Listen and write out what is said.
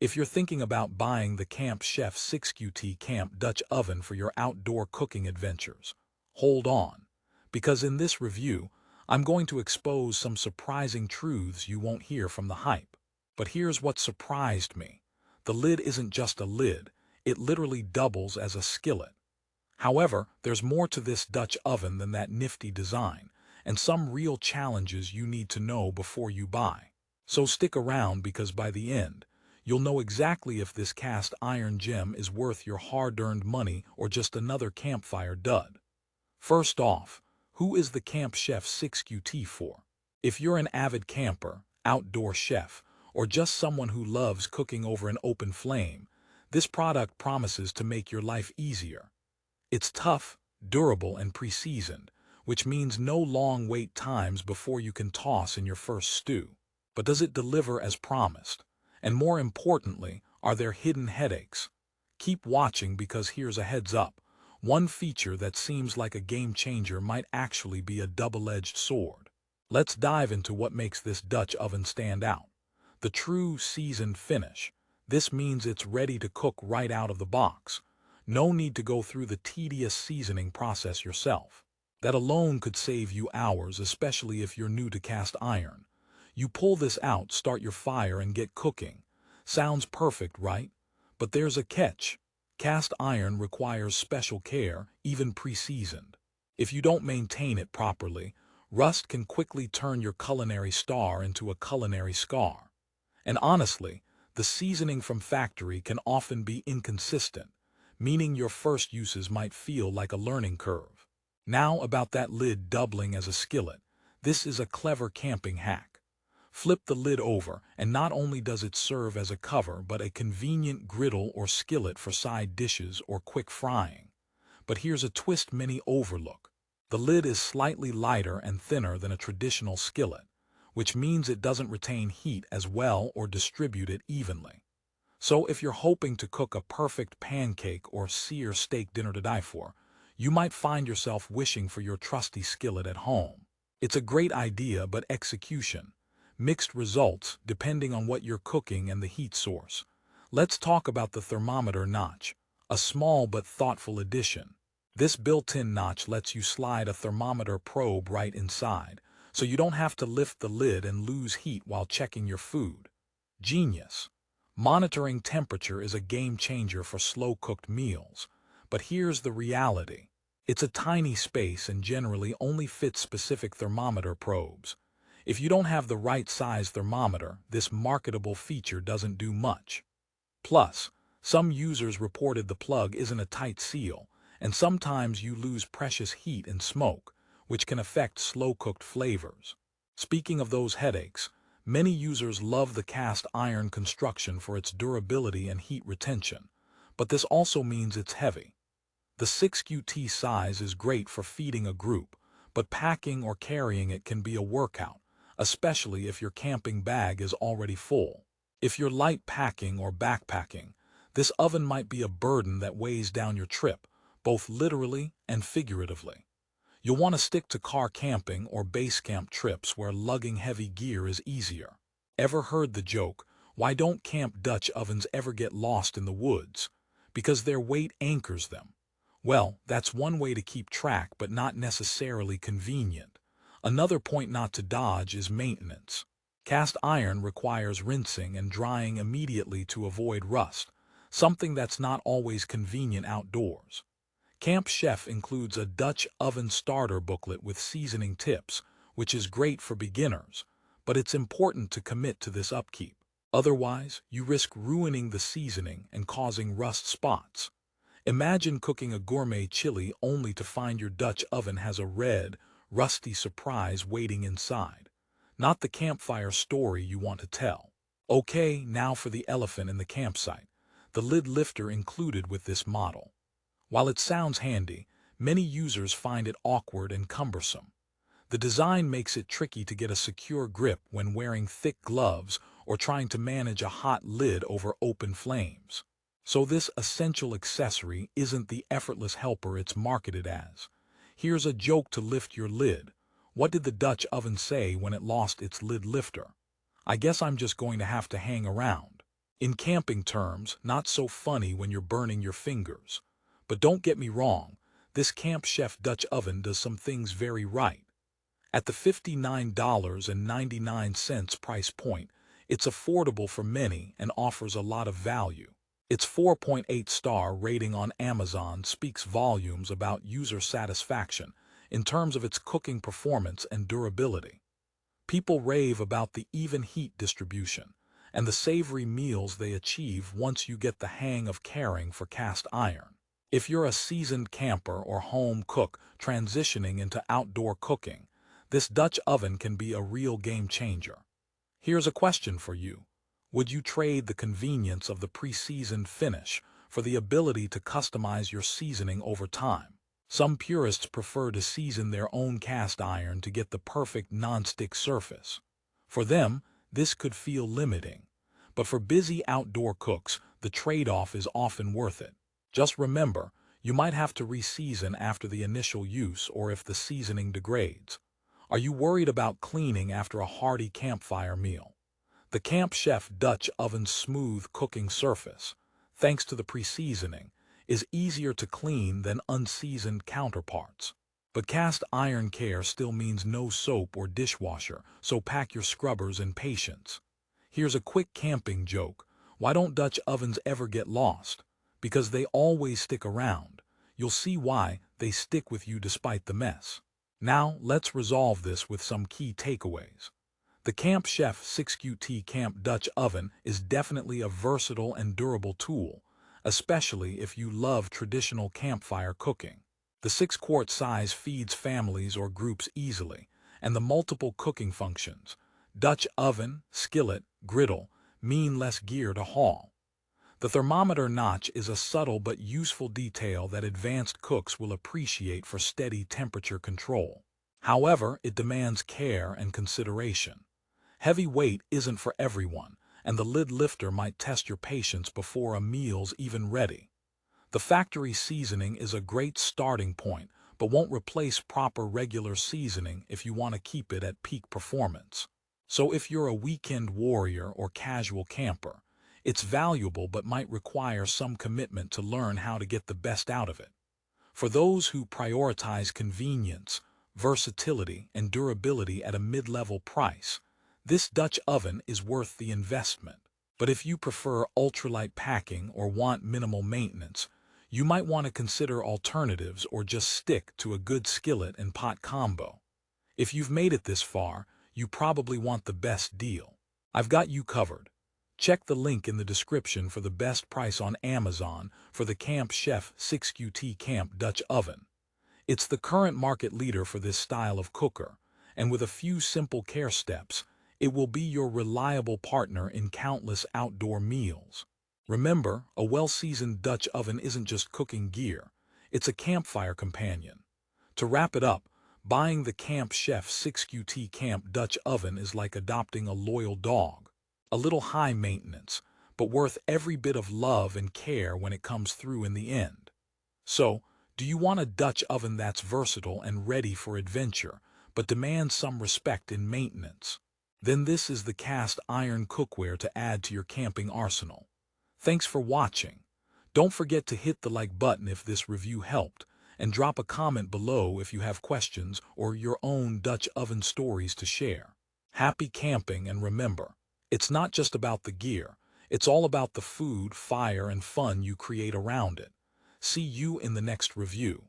If you're thinking about buying the Camp Chef 6QT Camp Dutch Oven for your outdoor cooking adventures, hold on, because in this review, I'm going to expose some surprising truths you won't hear from the hype. But here's what surprised me. The lid isn't just a lid, it literally doubles as a skillet. However, there's more to this Dutch oven than that nifty design, and some real challenges you need to know before you buy. So stick around because by the end, you'll know exactly if this cast iron gem is worth your hard-earned money or just another campfire dud. First off, who is the Camp Chef 6QT for? If you're an avid camper, outdoor chef, or just someone who loves cooking over an open flame, this product promises to make your life easier. It's tough, durable, and pre-seasoned, which means no long wait times before you can toss in your first stew. But does it deliver as promised? And more importantly, are there hidden headaches? Keep watching because here's a heads up. One feature that seems like a game changer might actually be a double-edged sword. Let's dive into what makes this Dutch oven stand out. The true seasoned finish. This means it's ready to cook right out of the box. No need to go through the tedious seasoning process yourself. That alone could save you hours, especially if you're new to cast iron. You pull this out, start your fire, and get cooking. Sounds perfect, right? But there's a catch. Cast iron requires special care, even pre-seasoned. If you don't maintain it properly, rust can quickly turn your culinary star into a culinary scar. And honestly, the seasoning from factory can often be inconsistent, meaning your first uses might feel like a learning curve. Now about that lid doubling as a skillet. This is a clever camping hack. Flip the lid over, and not only does it serve as a cover but a convenient griddle or skillet for side dishes or quick frying. But here's a twist many overlook. The lid is slightly lighter and thinner than a traditional skillet, which means it doesn't retain heat as well or distribute it evenly. So if you're hoping to cook a perfect pancake or sear steak dinner to die for, you might find yourself wishing for your trusty skillet at home. It's a great idea, but execution. Mixed results depending on what you're cooking and the heat source. Let's talk about the thermometer notch, a small but thoughtful addition. This built-in notch lets you slide a thermometer probe right inside, so you don't have to lift the lid and lose heat while checking your food. Genius. Monitoring temperature is a game changer for slow-cooked meals. But here's the reality. It's a tiny space and generally only fits specific thermometer probes. If you don't have the right size thermometer, this marketable feature doesn't do much. Plus, some users reported the plug isn't a tight seal, and sometimes you lose precious heat and smoke, which can affect slow-cooked flavors. Speaking of those headaches, many users love the cast iron construction for its durability and heat retention, but this also means it's heavy. The 6QT size is great for feeding a group, but packing or carrying it can be a workout, especially if your camping bag is already full. If you're light packing or backpacking, this oven might be a burden that weighs down your trip, both literally and figuratively. You'll want to stick to car camping or base camp trips where lugging heavy gear is easier. Ever heard the joke, why don't Camp Dutch ovens ever get lost in the woods? Because their weight anchors them. Well, that's one way to keep track, but not necessarily convenient. Another point not to dodge is maintenance. Cast iron requires rinsing and drying immediately to avoid rust, something that's not always convenient outdoors. Camp Chef includes a Dutch oven starter booklet with seasoning tips, which is great for beginners, but it's important to commit to this upkeep. Otherwise, you risk ruining the seasoning and causing rust spots. Imagine cooking a gourmet chili only to find your Dutch oven has a red, rusty surprise waiting inside. Not the campfire story you want to tell. Okay, now for the elephant in the campsite, the lid lifter included with this model. While it sounds handy, many users find it awkward and cumbersome. The design makes it tricky to get a secure grip when wearing thick gloves or trying to manage a hot lid over open flames. So this essential accessory isn't the effortless helper it's marketed as. Here's a joke to lift your lid. What did the Dutch oven say when it lost its lid lifter? I guess I'm just going to have to hang around. In camping terms, not so funny when you're burning your fingers. But don't get me wrong, this Camp Chef Dutch oven does some things very right. At the $59.99 price point, it's affordable for many and offers a lot of value. Its 4.8-star rating on Amazon speaks volumes about user satisfaction in terms of its cooking performance and durability. People rave about the even heat distribution and the savory meals they achieve once you get the hang of caring for cast iron. If you're a seasoned camper or home cook transitioning into outdoor cooking, this Dutch oven can be a real game changer. Here's a question for you. Would you trade the convenience of the pre-seasoned finish for the ability to customize your seasoning over time? Some purists prefer to season their own cast iron to get the perfect non-stick surface. For them, this could feel limiting, but for busy outdoor cooks, the trade-off is often worth it. Just remember, you might have to re-season after the initial use or if the seasoning degrades. Are you worried about cleaning after a hearty campfire meal? The Camp Chef Dutch oven's smooth cooking surface, thanks to the pre-seasoning, is easier to clean than unseasoned counterparts. But cast iron care still means no soap or dishwasher, so pack your scrubbers and patience. Here's a quick camping joke. Why don't Dutch ovens ever get lost? Because they always stick around. You'll see why they stick with you despite the mess. Now, let's resolve this with some key takeaways. The Camp Chef 6QT Camp Dutch Oven is definitely a versatile and durable tool, especially if you love traditional campfire cooking. The 6-quart size feeds families or groups easily, and the multiple cooking functions, Dutch oven, skillet, griddle, mean less gear to haul. The thermometer notch is a subtle but useful detail that advanced cooks will appreciate for steady temperature control. However, it demands care and consideration. Heavy weight isn't for everyone, and the lid lifter might test your patience before a meal's even ready. The factory seasoning is a great starting point, but won't replace proper regular seasoning if you want to keep it at peak performance. So if you're a weekend warrior or casual camper, it's valuable but might require some commitment to learn how to get the best out of it. For those who prioritize convenience, versatility, and durability at a mid-level price, this Dutch oven is worth the investment. But if you prefer ultralight packing or want minimal maintenance, you might want to consider alternatives or just stick to a good skillet and pot combo. If you've made it this far, you probably want the best deal. I've got you covered. Check the link in the description for the best price on Amazon for the Camp Chef 6QT Camp Dutch Oven. It's the current market leader for this style of cooker, and with a few simple care steps, it will be your reliable partner in countless outdoor meals. Remember, a well-seasoned Dutch oven isn't just cooking gear, it's a campfire companion. To wrap it up, buying the Camp Chef 6QT Camp Dutch Oven is like adopting a loyal dog. A little high maintenance, but worth every bit of love and care when it comes through in the end. So, do you want a Dutch oven that's versatile and ready for adventure, but demands some respect in maintenance? Then this is the cast iron cookware to add to your camping arsenal. Thanks for watching. Don't forget to hit the like button if this review helped, and drop a comment below if you have questions or your own Dutch oven stories to share. Happy camping, and remember, it's not just about the gear, it's all about the food, fire, and fun you create around it. See you in the next review.